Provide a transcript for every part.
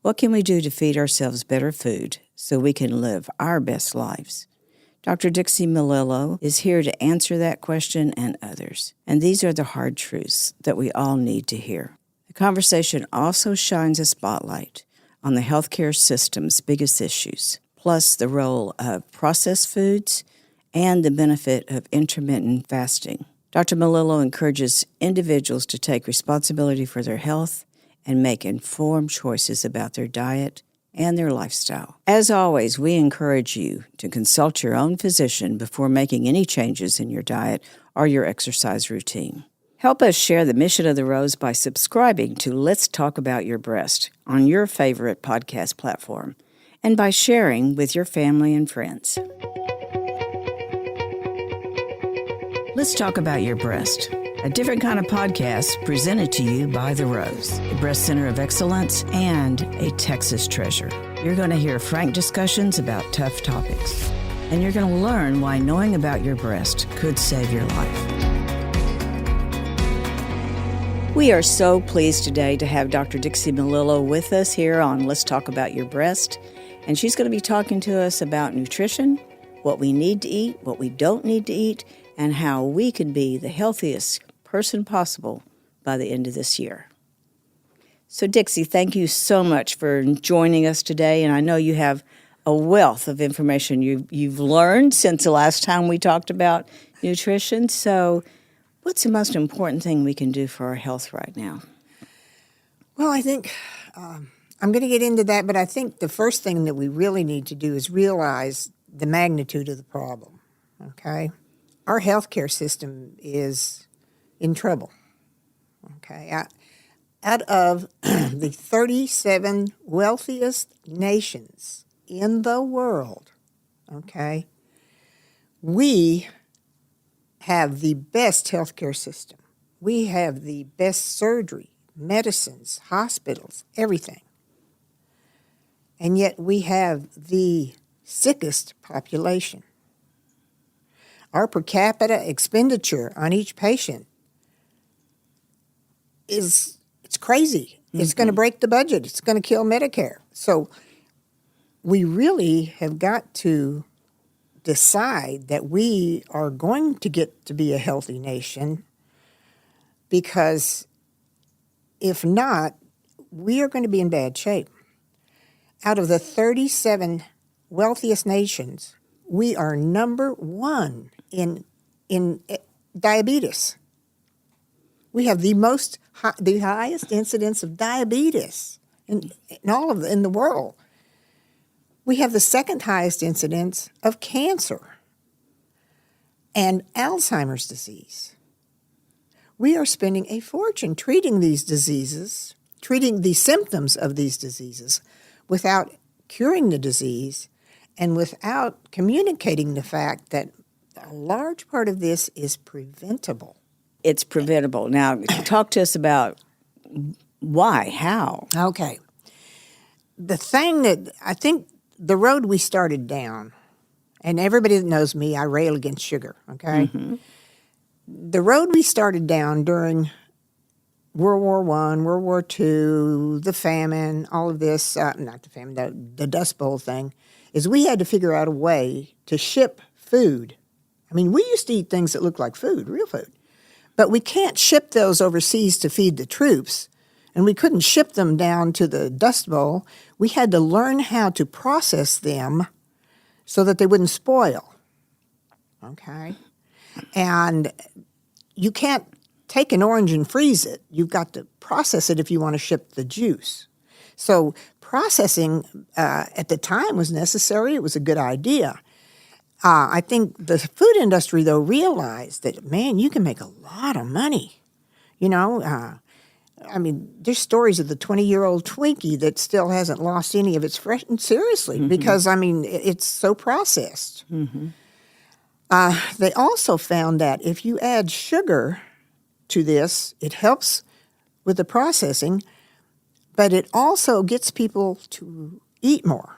What can we do to feed ourselves better food so we can live our best lives? Dr. Dixie Melillo is here to answer that question and others. And these are the hard truths that we all need to hear. The conversation also shines a spotlight on the healthcare system's biggest issues, plus the role of processed foods and the benefit of intermittent fasting. Dr. Melillo encourages individuals to take responsibility for their health and make informed choices about their diet and their lifestyle. As always, we encourage you to consult your own physician before making any changes in your diet or your exercise routine. Help us share the mission of the Rose by subscribing to Let's Talk About Your Breast on your favorite podcast platform and by sharing with your family and friends. Let's Talk About Your Breast, a different kind of podcast presented to you by The Rose, a breast center of excellence and a Texas treasure. You're going to hear frank discussions about tough topics, and you're going to learn why knowing about your breast could save your life. We are so pleased today to have Dr. Dixie Melillo with us here on Let's Talk About Your Breast, and she's going to be talking to us about nutrition, what we need to eat, what we don't need to eat, and how we can be the healthiest person possible by the end of this year. So, Dixie, thank you so much for joining us today, and I know you have a wealth of information you've learned since the last time we talked about nutrition. So, what's the most important thing we can do for our health right now? Well, I think I'm going to get into that, but I think the first thing that we really need to do is realize the magnitude of the problem, okay? Our healthcare system is in trouble, okay? Out of the 37 wealthiest nations in the world, okay, we have the best healthcare system. We have the best surgery, medicines, hospitals, everything. And yet we have the sickest population. Our per capita expenditure on each patient it's crazy. Mm-hmm. It's going to break the budget. It's going to kill Medicare. So we really have got to decide that we are going to get to be a healthy nation, because if not, we are going to be in bad shape. Out of the 37 wealthiest nations, we are number one in diabetes. We have the highest incidence of diabetes in the world. We have the second highest incidence of cancer and Alzheimer's disease. We are spending a fortune treating these diseases, treating the symptoms of these diseases without curing the disease and without communicating the fact that a large part of this is preventable. It's preventable. Now, talk to us about why, how. Okay. The thing that I think the road we started down, and everybody that knows me, I rail against sugar, okay? Mm-hmm. The road we started down during World War I, World War II, the famine, all of this, not the famine, the Dust Bowl thing, is we had to figure out a way to ship food. I mean, we used to eat things that looked like food, real food. But we can't ship those overseas to feed the troops, and we couldn't ship them down to the Dust Bowl. We had to learn how to process them so that they wouldn't spoil, okay? And you can't take an orange and freeze it. You've got to process it if you want to ship the juice. So processing at the time was necessary. It was a good idea. I think the food industry, though, realized that, man, you can make a lot of money. You know, I mean, there's stories of the 20-year-old Twinkie that still hasn't lost any of its freshness, seriously, mm-hmm. because, I mean, it's so processed. Mm-hmm. They also found that if you add sugar to this, it helps with the processing, but it also gets people to eat more.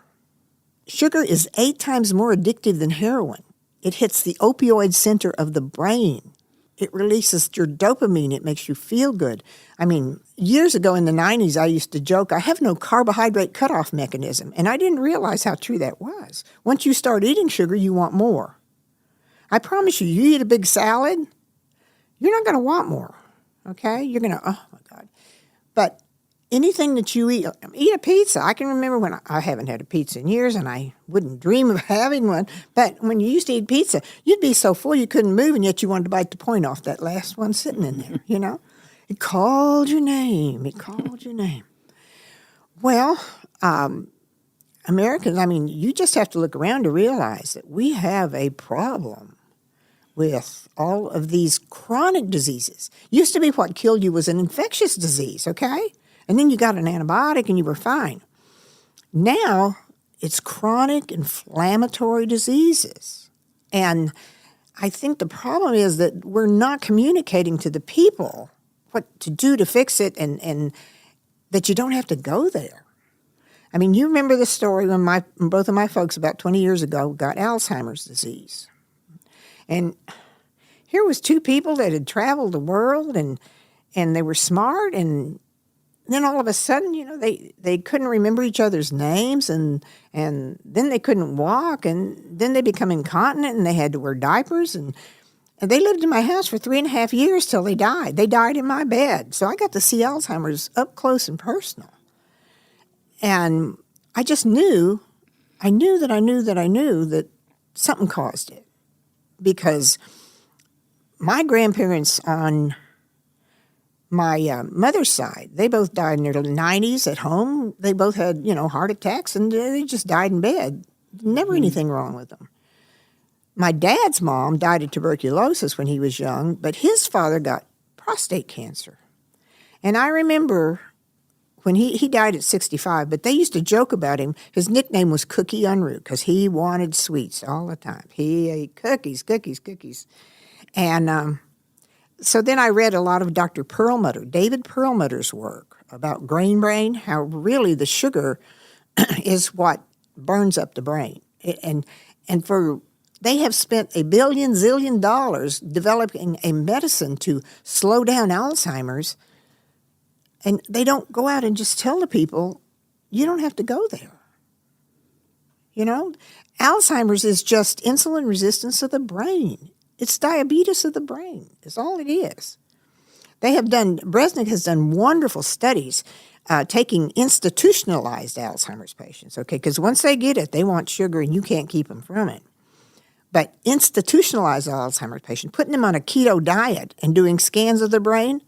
Sugar is 8 times more addictive than heroin. It hits the opioid center of the brain. It releases your dopamine. It makes you feel good. I mean, years ago in the 90s, I used to joke, I have no carbohydrate cutoff mechanism. And I didn't realize how true that was. Once you start eating sugar, you want more. I promise you, you eat a big salad, you're not going to want more. Okay? You're going to, oh my God. But anything that you eat a pizza. I can remember when I haven't had a pizza in years, and I wouldn't dream of having one. But when you used to eat pizza, you'd be so full you couldn't move, and yet you wanted to bite the point off that last one sitting in there, you know? It called your name. It called your name. Well, Americans, I mean, you just have to look around to realize that we have a problem with all of these chronic diseases. Used to be what killed you was an infectious disease, okay? And then you got an antibiotic and you were fine. Now it's chronic inflammatory diseases. And I think the problem is that we're not communicating to the people what to do to fix it and that you don't have to go there. I mean, you remember the story when both of my folks about 20 years ago got Alzheimer's disease. And here was two people that had traveled the world and they were smart, and then all of a sudden, you know, they couldn't remember each other's names, and then they couldn't walk, and then they become incontinent and they had to wear diapers, and they lived in my house for 3.5 years till they died. They died in my bed. So I got to see Alzheimer's up close and personal. And I just knew that something caused it. Because my grandparents on my mother's side, they both died in their 90s at home. They both had, you know, heart attacks, and they just died in bed. Never anything wrong with them. My dad's mom died of tuberculosis when he was young, but his father got prostate cancer. And I remember when he died at 65, but they used to joke about him. His nickname was Cookie Unruh because he wanted sweets all the time. He ate cookies. And so then I read a lot of Dr. David Perlmutter's work about grain brain, how really the sugar is what burns up the brain. They have spent $1 zillion developing a medicine to slow down Alzheimer's, and they don't go out and just tell the people, you don't have to go there. You know, Alzheimer's is just insulin resistance of the brain. It's diabetes of the brain. It's all it is. Bresnik has done wonderful studies taking institutionalized Alzheimer's patients, okay, because once they get it, they want sugar and you can't keep them from it. But institutionalized Alzheimer's patient, putting them on a keto diet and doing scans of their brain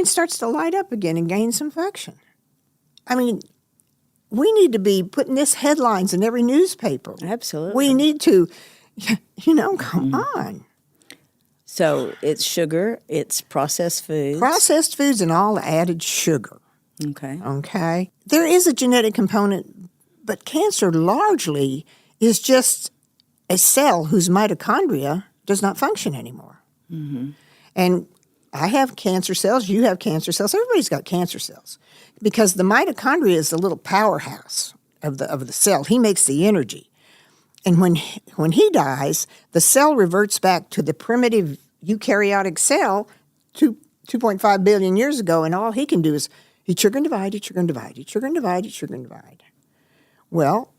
starts to light up again and gain some function. I mean, we need to be putting this headlines in every newspaper. Absolutely. We need to, come on. So it's sugar, it's processed foods. Processed foods and all the added sugar. Okay. There is a genetic component, but cancer largely is just a cell whose mitochondria does not function anymore. Mm-hmm. And I have cancer cells, you have cancer cells, everybody's got cancer cells. Because the mitochondria is the little powerhouse of the cell. He makes the energy. And when he dies, the cell reverts back to the primitive eukaryotic cell 2.5 billion years ago, and all he can do is eat sugar and divide, eat sugar and divide, eat sugar and divide, eat sugar and divide. Well,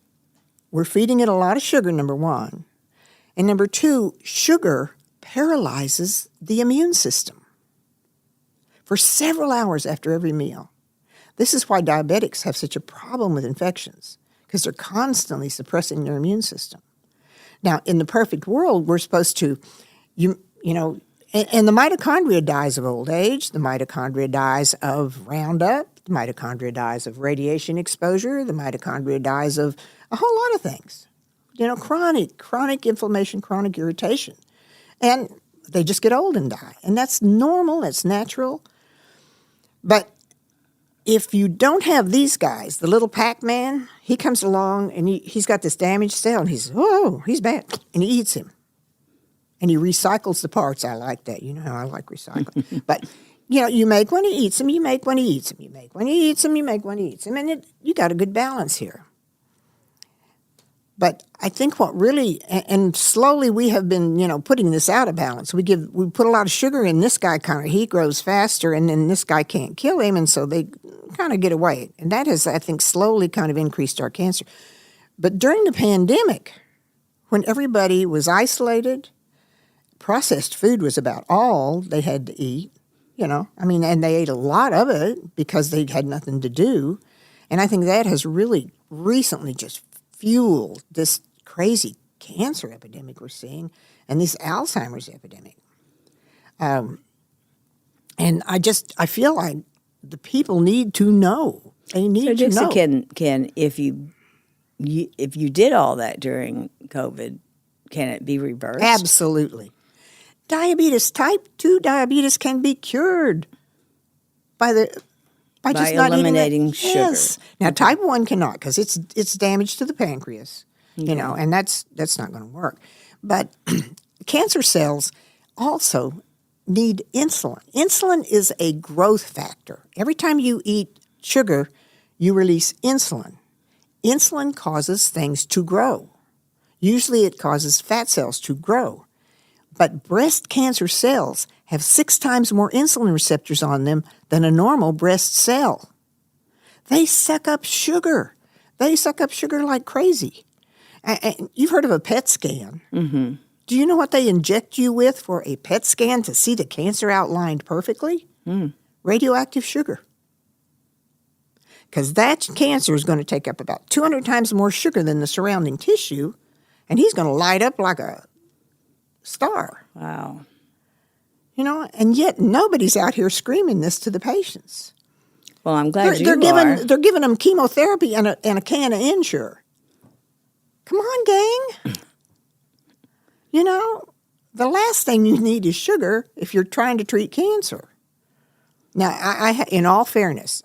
we're feeding it a lot of sugar, number one. And number two, sugar paralyzes the immune system for several hours after every meal. This is why diabetics have such a problem with infections, because they're constantly suppressing their immune system. Now, in the perfect world, we're supposed to, and the mitochondria dies of old age, the mitochondria dies of Roundup, the mitochondria dies of radiation exposure, the mitochondria dies of a whole lot of things. Chronic inflammation, chronic irritation. And they just get old and die. And that's normal, that's natural. But if you don't have these guys, the little Pac-Man, he comes along and he's got this damaged cell and he's bad. And he eats him. And he recycles the parts. I like that. You know how I like recycling. But, you make one, he eats him, you make one, he eats him. You make one, he eats him, you make one, he eats him. And you got a good balance here. But I think what really, and slowly we have been, putting this out of balance. We put a lot of sugar in this guy, he grows faster, and then this guy can't kill him, and so they kind of get away. And that has, I think, slowly kind of increased our cancer. But during the pandemic, when everybody was isolated, processed food was about all they had to eat, and they ate a lot of it because they had nothing to do. And I think that has really recently just fueled this crazy cancer epidemic we're seeing and this Alzheimer's epidemic. And I feel like the people need to know. They need to know. Can if you did all that during COVID, can it be reversed? Absolutely. Type 2 diabetes can be cured by just not eliminating sugar. Yes. Now, type 1 cannot because it's damage to the pancreas, and that's not going to work. But cancer cells also need insulin. Insulin is a growth factor. Every time you eat sugar, you release insulin. Insulin causes things to grow. Usually it causes fat cells to grow. But breast cancer cells have 6 times more insulin receptors on them than a normal breast cell. They suck up sugar. They suck up sugar like crazy. And you've heard of a PET scan. Mm-hmm. Do you know what they inject you with for a PET scan to see the cancer outlined perfectly? Radioactive sugar. Because that cancer is going to take up about 200 times more sugar than the surrounding tissue, and he's going to light up like a star. Wow. And yet nobody's out here screaming this to the patients. Well, I'm glad they're giving them chemotherapy and a can of Ensure. Come on, gang. The last thing you need is sugar if you're trying to treat cancer. Now, I in all fairness,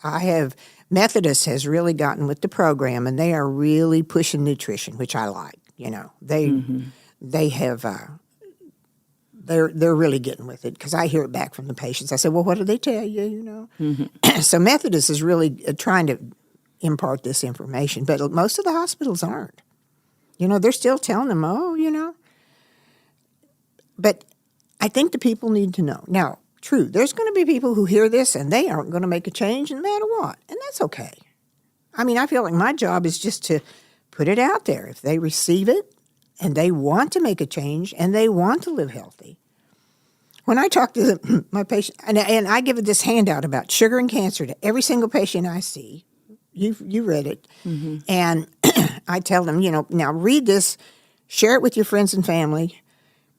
Methodist has really gotten with the program, and they are really pushing nutrition, which I like. They have. They're really getting with it because I hear it back from the patients. I say, well, what do they tell you? So Methodist is really trying to impart this information, but most of the hospitals aren't. They're still telling them, But I think the people need to know. Now, true, there's going to be people who hear this and they aren't going to make a change no matter what, and that's okay. I feel like my job is just to put it out there. If they receive it and they want to make a change and they want to live healthy. When I talk to my patient, and I give this handout about sugar and cancer to every single patient I see, you read it, and I tell them, now read this, share it with your friends and family,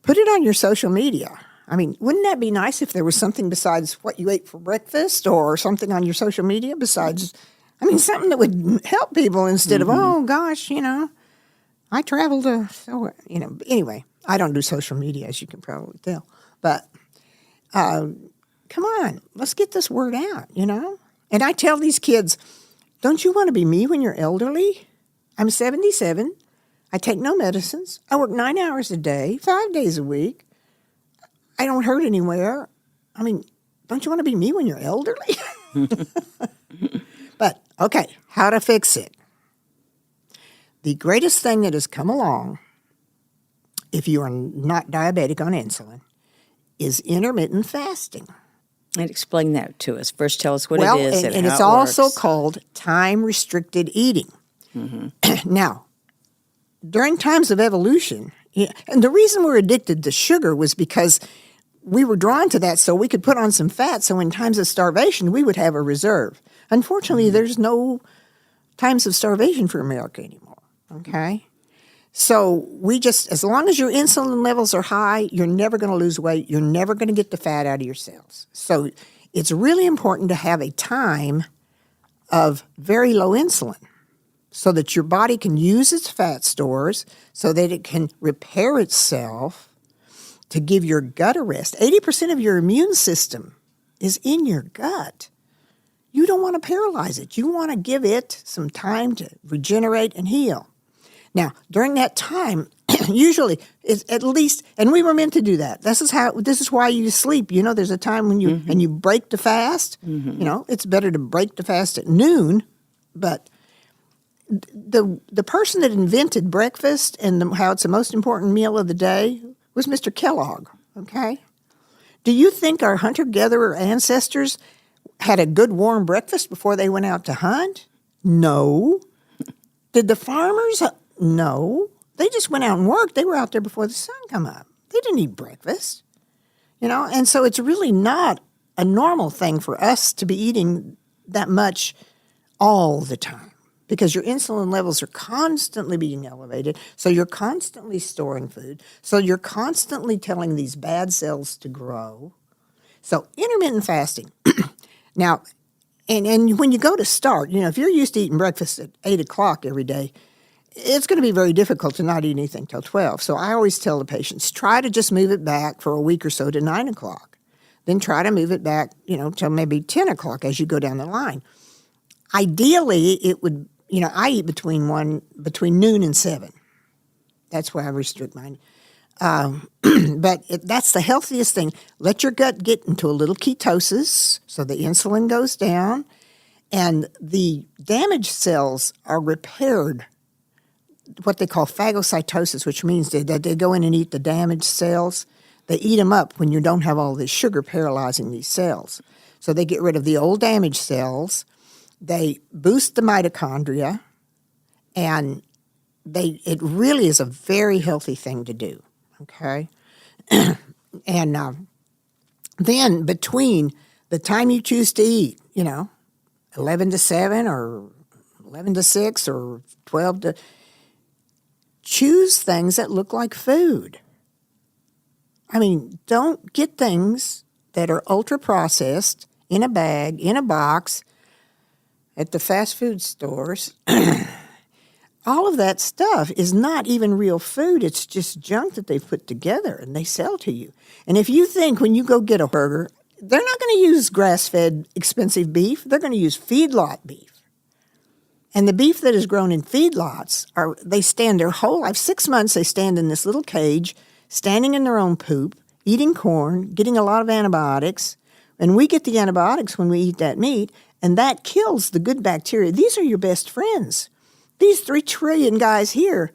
put it on your social media. Wouldn't that be nice if there was something besides what you ate for breakfast or something on your social media besides, something that would help people instead of, oh, gosh, I traveled anyway, I don't do social media, as you can probably tell. But come on, let's get this word out, And I tell these kids, don't you want to be me when you're elderly? I'm 77. I take no medicines. I work 9 hours a day, 5 days a week. I don't hurt anywhere. Don't you want to be me when you're elderly? But, okay, how to fix it. The greatest thing that has come along, if you are not diabetic on insulin, is intermittent fasting. And explain that to us. First, tell us what it is and how it's it also works. called time-restricted eating. Now, during times of evolution, and the reason we're addicted to sugar was because we were drawn to that so we could put on some fat so in times of starvation we would have a reserve. Unfortunately, there's no times of starvation for America anymore, okay? So we just, as long as your insulin levels are high, you're never going to lose weight. You're never going to get the fat out of your cells. So it's really important to have a time of very low insulin so that your body can use its fat stores so that it can repair itself to give your gut a rest. 80% of your immune system is in your gut. You don't want to paralyze it. You want to give it some time to regenerate and heal. Now, during that time, usually it's at least, and we were meant to do that. This is why you sleep. There's a time when you break the fast. It's better to break the fast at noon, but the person that invented breakfast and how it's the most important meal of the day was Mr. Kellogg, okay? Do you think our hunter-gatherer ancestors had a good warm breakfast before they went out to hunt? No. Did the farmers? No. They just went out and worked. They were out there before the sun come up. They didn't eat breakfast, and so it's really not a normal thing for us to be eating that much all the time because your insulin levels are constantly being elevated, so you're constantly storing food, so you're constantly telling these bad cells to grow. So intermittent fasting. Now, and when you go to start, if you're used to eating breakfast at 8 o'clock every day, it's going to be very difficult to not eat anything till 12. So I always tell the patients, try to just move it back for a week or so to 9 o'clock. Then try to move it back, till maybe 10 o'clock as you go down the line. Ideally, it would, I eat between noon and 7. That's where I restrict mine. But that's the healthiest thing. Let your gut get into a little ketosis so the insulin goes down and the damaged cells are repaired, what they call phagocytosis, which means that they go in and eat the damaged cells. They eat them up when you don't have all this sugar paralyzing these cells. So they get rid of the old damaged cells. They boost the mitochondria, and it really is a very healthy thing to do. Okay, and then between the time you choose to eat, 11 to 7 or 11 to 6 or 12 to, choose things that look like food. I mean, don't get things that are ultra-processed in a bag, in a box, at the fast food stores. All of that stuff is not even real food. It's just junk that they've put together and they sell to you. And if you think when you go get a burger, they're not going to use grass-fed expensive beef. They're going to use feedlot beef. And the beef that is grown in feedlots, they stand their whole life. 6 months they stand in this little cage, standing in their own poop, eating corn, getting a lot of antibiotics. And we get the antibiotics when we eat that meat, and that kills the good bacteria. These are your best friends. These 3 trillion guys here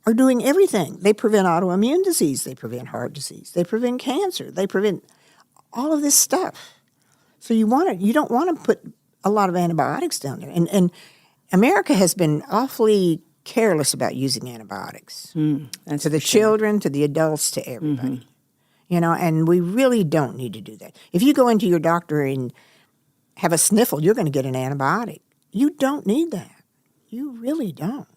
are doing everything. They prevent autoimmune disease. They prevent heart disease. They prevent cancer. They prevent all of this stuff. So you don't want to put a lot of antibiotics down there. And America has been awfully careless about using antibiotics to the children, to the adults, to everybody. And we really don't need to do that. If you go into your doctor and have a sniffle, you're going to get an antibiotic. You don't need that. You really don't,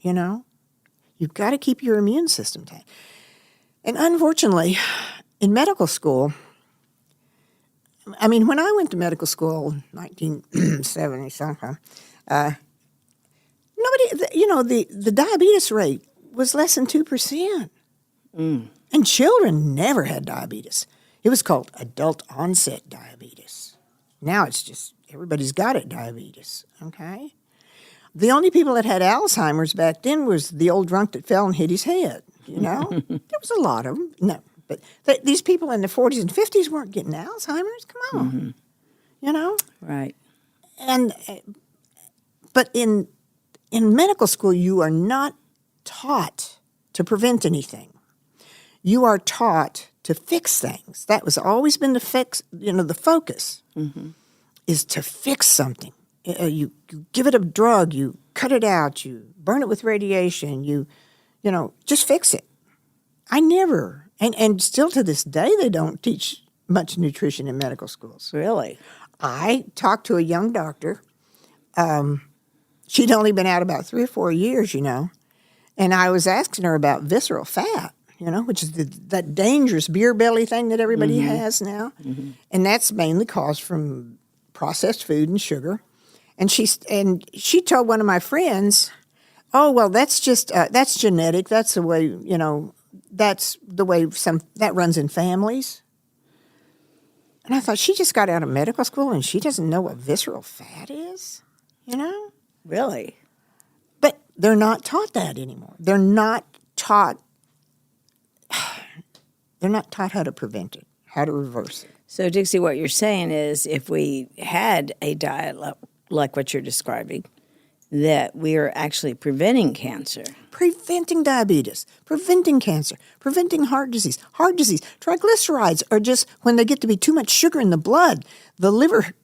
You've got to keep your immune system tight. And unfortunately, in medical school, when I went to medical school in 1970-something, the diabetes rate was less than 2%. And children never had diabetes. It was called adult onset diabetes. Now it's just everybody's got it, diabetes, okay? The only people that had Alzheimer's back then was the old drunk that fell and hit his head, There was a lot of them. No, but these people in the 40s and 50s weren't getting Alzheimer's. Come on, Right. But in medical school, you are not taught to prevent anything. You are taught to fix things. That was always been the focus is to fix something. You give it a drug, you cut it out, you burn it with radiation, you just fix it. I never, and still to this day, they don't teach much nutrition in medical schools. Really? I talked to a young doctor. She'd only been out about 3 or 4 years, and I was asking her about visceral fat, which is that dangerous beer belly thing that everybody has now. And that's mainly caused from processed food and sugar. And she told one of my friends, "Oh, well, that's just that's genetic. That's the way that's the way that runs in families." And I thought, she just got out of medical school and she doesn't know what visceral fat is, Really? But they're not taught that anymore. They're not taught how to prevent it, how to reverse it. So, Dixie, what you're saying is if we had a diet like what you're describing, that we are actually preventing cancer. Preventing diabetes, preventing cancer, preventing heart disease. Heart disease, triglycerides are just, when they get to be too much sugar in the blood, the liver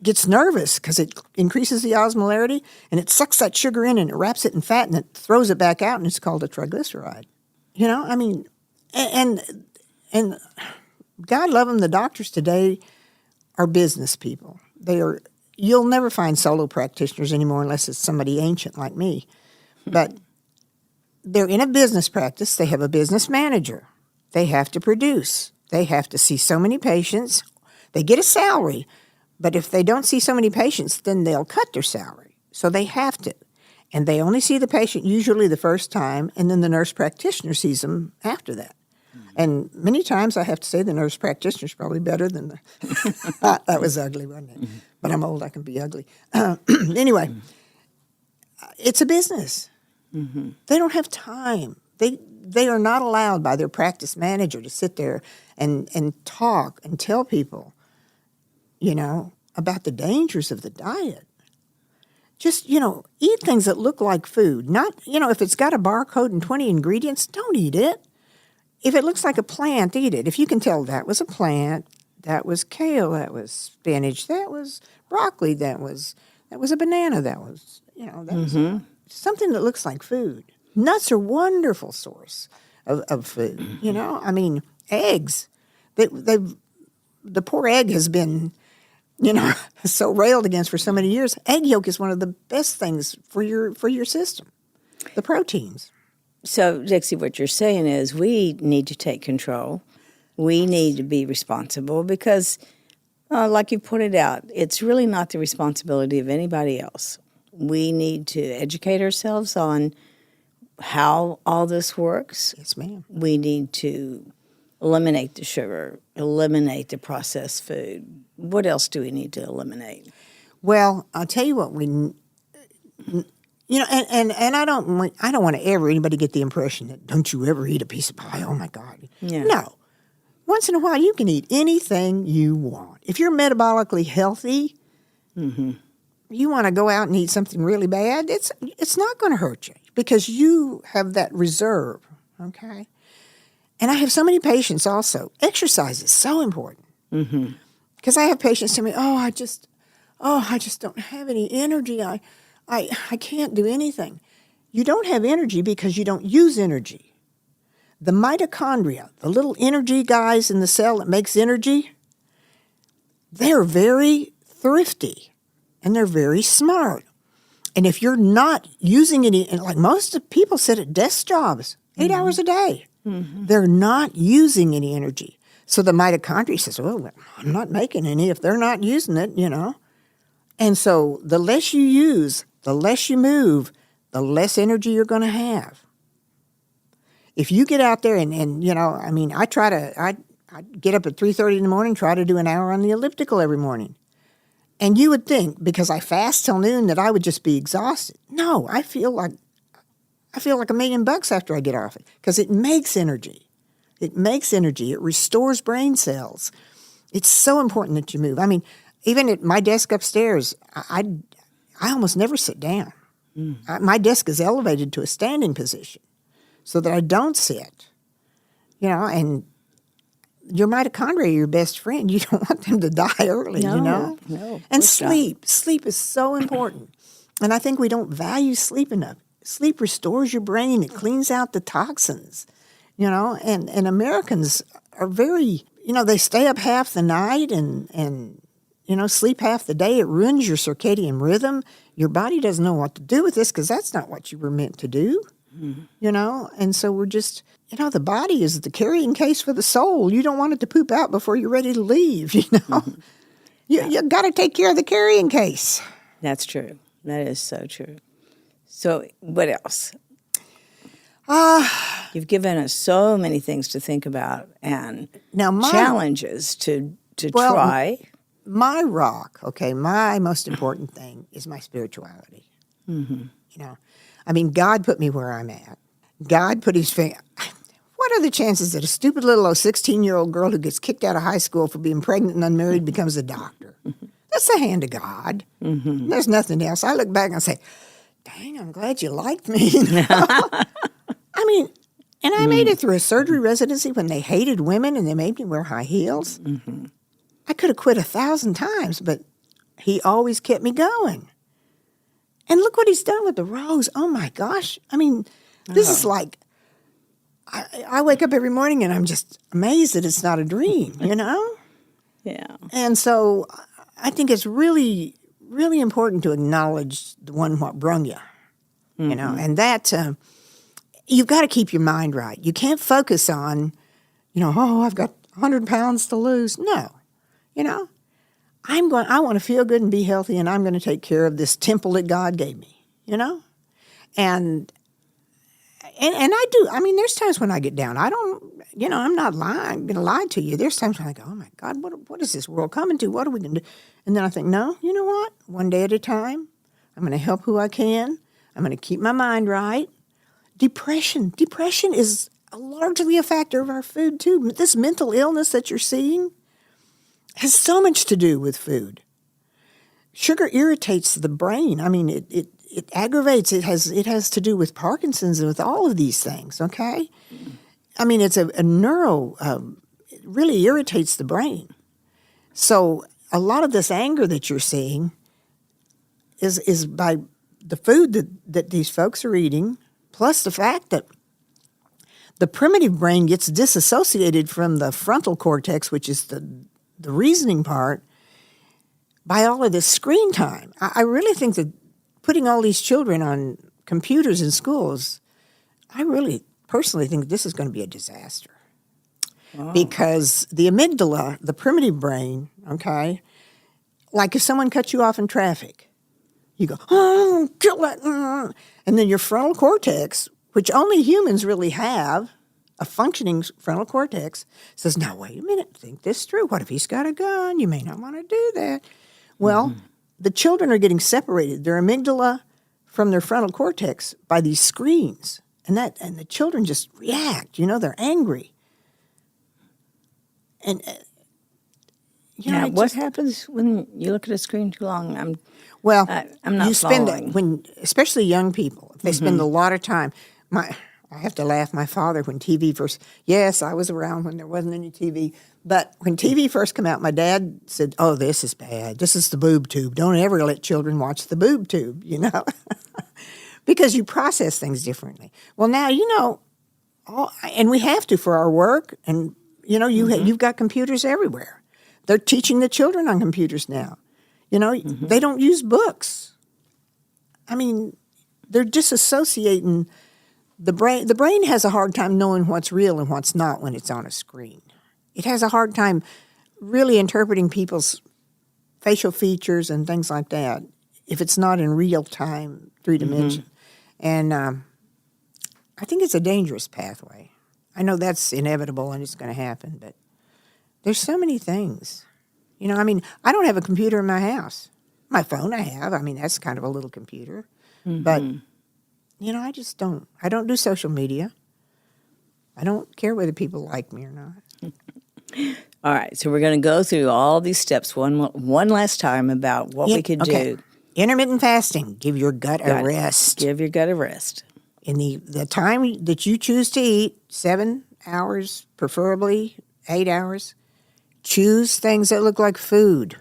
gets nervous because it increases the osmolarity, and it sucks that sugar in and it wraps it in fat and it throws it back out, and it's called a triglyceride. You know, I mean, and God love them, the doctors today are business people. You'll never find solo practitioners anymore unless it's somebody ancient like me. But they're in a business practice. They have a business manager. They have to produce. They have to see so many patients. They get a salary. But if they don't see so many patients, then they'll cut their salary. So they have to. And they only see the patient usually the first time, and then the nurse practitioner sees them after that. And many times I have to say the nurse practitioner is probably better than the... That was ugly, wasn't it? Mm-hmm. But I'm old, I can be ugly. Anyway, it's a business. Mm-hmm. They don't have time. They are not allowed by their practice manager to sit there and talk and tell people, you know, about the dangers of the diet. Just, you know, eat things that look like food. Not, you know, if it's got a barcode and 20 ingredients, don't eat it. If it looks like a plant, eat it. If you can tell that was a plant, that was kale, that was spinach, that was broccoli, that was a banana, that was, you know, that was something that looks like food. Nuts are a wonderful source of food, you know. I mean, eggs. The poor egg has been, you know, so railed against for so many years. Egg yolk is one of the best things for your system, the proteins. So, Dixie, what you're saying is we need to take control. We need to be responsible because, like you pointed out, it's really not the responsibility of anybody else. We need to educate ourselves on how all this works. Yes, ma'am. We need to eliminate the sugar, eliminate the processed food. What else do we need to eliminate? Well, I'll tell you what you know, and I don't want to ever anybody get the impression that don't you ever eat a piece of pie? Oh my God! Yeah. No, once in a while you can eat anything you want. If you're metabolically healthy, you want to go out and eat something really bad. It's not going to hurt you because you have that reserve. Okay, and I have so many patients also. Exercise is so important because I have patients tell me, I just don't have any energy. I can't do anything. You don't have energy because you don't use energy. The mitochondria, the little energy guys in the cell that makes energy, they're very thrifty and they're very smart. And if you're not using any, and like most of people sit at desk jobs, 8 hours a day, they're not using any energy. So the mitochondria says, well, I'm not making any if they're not using it, you know. And so the less you use, the less you move, the less energy you're going to have. If you get out there and you know, I mean, I get up at 3:30 in the morning, try to do an hour on the elliptical every morning. And you would think, because I fast till noon, that I would just be exhausted. No, I feel like $1 million after I get off it because it makes energy. It makes energy. It restores brain cells. It's so important that you move. I mean, even at my desk upstairs, I almost never sit down. My desk is elevated to a standing position so that I don't sit. You know, and your mitochondria are your best friend. You don't want them to die early, you know? No. And sleep. Sleep is so important. And I think we don't value sleep enough. Sleep restores your brain. It cleans out the toxins, you know? And Americans are very, you know, they stay up half the night and you know, sleep half the day. It ruins your circadian rhythm. Your body doesn't know what to do with this because that's not what you were meant to do, you know? And so we're just, you know, the body is the carrying case for the soul. You don't want it to poop out before you're ready to leave, you know? You got to take care of the carrying case. That's true. That is so true. So what else? You've given us so many things to think about and challenges to try. My rock, okay, my most important thing is my spirituality. You know, I mean, God put me where I'm at. God put his finger. What are the chances that a stupid little 16-year-old girl who gets kicked out of high school for being pregnant and unmarried becomes a doctor? That's the hand of God. There's nothing else. I look back and say, dang, I'm glad you liked me. I mean, and I made it through a surgery residency when they hated women and they made me wear high heels. Mm-hmm. I could have quit 1,000 times, but he always kept me going. And look what he's done with the rose. Oh, my gosh. I mean, this is like, I wake up every morning and I'm just amazed that it's not a dream, you know? Yeah. And so I think it's really, really important to acknowledge the one what brung you, you know, and that you've got to keep your mind right. You can't focus on, you know, oh, I've got 100 pounds to lose. No, you know, I want to feel good and be healthy, and I'm going to take care of this temple that God gave me, you know, and I do. I mean, there's times when I get down. I don't, you know, I'm not lying. I'm going to lie to you. There's times when I go, oh, my God, what is this world coming to? What are we going to do? And then I think, no, you know what? One day at a time, I'm going to help who I can. I'm going to keep my mind right. Depression is largely a factor of our food, too. This mental illness that you're seeing has so much to do with food. Sugar irritates the brain. I mean, it aggravates. It has to do with Parkinson's and with all of these things, okay? I mean, it's a neuro, it really irritates the brain. So a lot of this anger that you're seeing is by the food that these folks are eating, plus the fact that the primitive brain gets disassociated from the frontal cortex, which is the reasoning part, by all of this screen time. I really think that putting all these children on computers in schools, I really personally think this is going to be a disaster. Wow. Because the amygdala, the primitive brain, okay, like if someone cuts you off in traffic, you go, oh, kill that. And then your frontal cortex, which only humans really have, a functioning frontal cortex, says, now, wait a minute, think this through. What if he's got a gun? You may not want to do that. Well, the children are getting separated, their amygdala from their frontal cortex, by these screens. And the children just react, you know, they're angry. And, what happens when you look at a screen too long? I'm not you following. Especially young people, if they spend a lot of time. I have to laugh. My father, when TV first, yes, I was around when there wasn't any TV, but when TV first came out, my dad said, oh, this is bad. This is the boob tube. Don't ever let children watch the boob tube, you know, because you process things differently. Well, now, you know, and we have to for our work, and, you know, you've got computers everywhere. They're teaching the children on computers now. You know, they don't use books. I mean, they're disassociating the brain. The brain has a hard time knowing what's real and what's not when it's on a screen. It has a hard time really interpreting people's facial features and things like that if it's not in real time, 3-dimension. And I think it's a dangerous pathway. I know that's inevitable and it's going to happen, but there's so many things. You know, I mean, I don't have a computer in my house. My phone I have. I mean, that's kind of a little computer. But, you know, I don't do social media. I don't care whether people like me or not. All right, so we're going to go through all these steps one last time about what we could do. Intermittent fasting. Give your gut a rest. Give your gut a rest. In the time that you choose to eat, 7 hours, preferably 8 hours, choose things that look like food.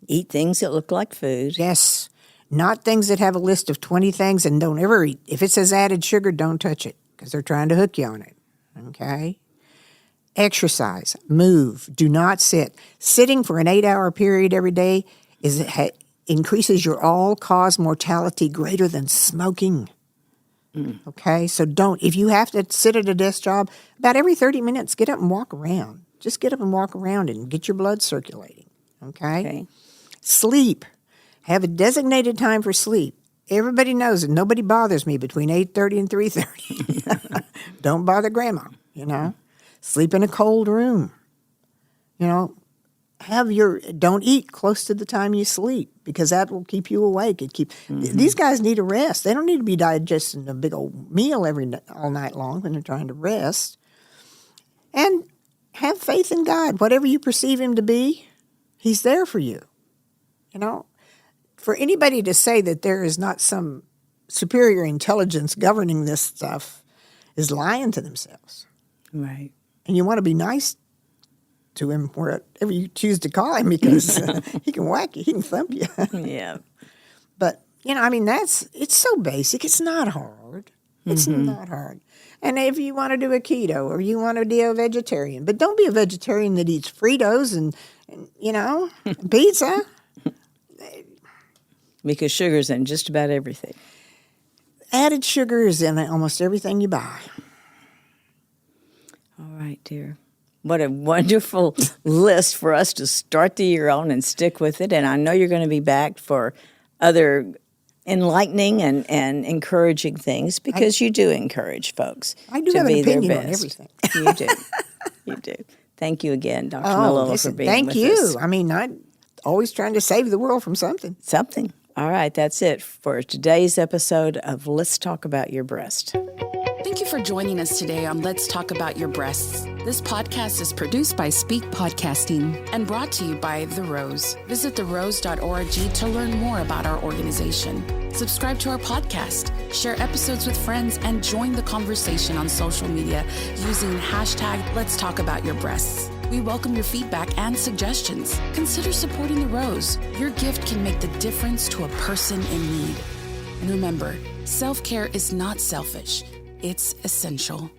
Eat things that look like food. Yes. Not things that have a list of 20 things and don't ever eat. If it says added sugar, don't touch it because they're trying to hook you on it. Okay? Exercise. Move. Do not sit. Sitting for an 8-hour period every day increases your all-cause mortality greater than smoking. Okay? So if you have to sit at a desk job, about every 30 minutes, get up and walk around. Just get up and walk around and get your blood circulating. Okay? Sleep. Have a designated time for sleep. Everybody knows that nobody bothers me between 8:30 and 3:30. Don't bother Grandma, you know. Sleep in a cold room. You know, don't eat close to the time you sleep because that will keep you awake. These guys need a rest. They don't need to be digesting a big old meal all night long when they're trying to rest. And have faith in God. Whatever you perceive him to be, he's there for you. You know, for anybody to say that there is not some superior intelligence governing this stuff is lying to themselves. Right. And you want to be nice to him wherever you choose to call him, because he can whack you, he can thump you. Yeah. But, it's so basic. It's not hard. It's not hard. And if you want to do a keto or you want to be a vegetarian, but don't be a vegetarian that eats Fritos and pizza. Because sugar's in just about everything. Added sugar is in almost everything you buy. All right, dear. What a wonderful list for us to start the year on and stick with it. And I know you're going to be back for other enlightening and encouraging things, because you do encourage folks I do to have be an opinion their on best. everything. You do. You do. Thank you again, Dr. Melillo, for being with us. Thank you. I'm always trying to save the world from something. Something. All right, that's it for today's episode of Let's Talk About Your Breast. Thank you for joining us today on Let's Talk About Your Breasts. This podcast is produced by Speak Podcasting and brought to you by The Rose. Visit therose.org to learn more about our organization. Subscribe to our podcast, share episodes with friends, and join the conversation on social media using hashtag Let's Talk About Your Breasts. We welcome your feedback and suggestions. Consider supporting The Rose. Your gift can make the difference to a person in need. And remember, self-care is not selfish. It's essential.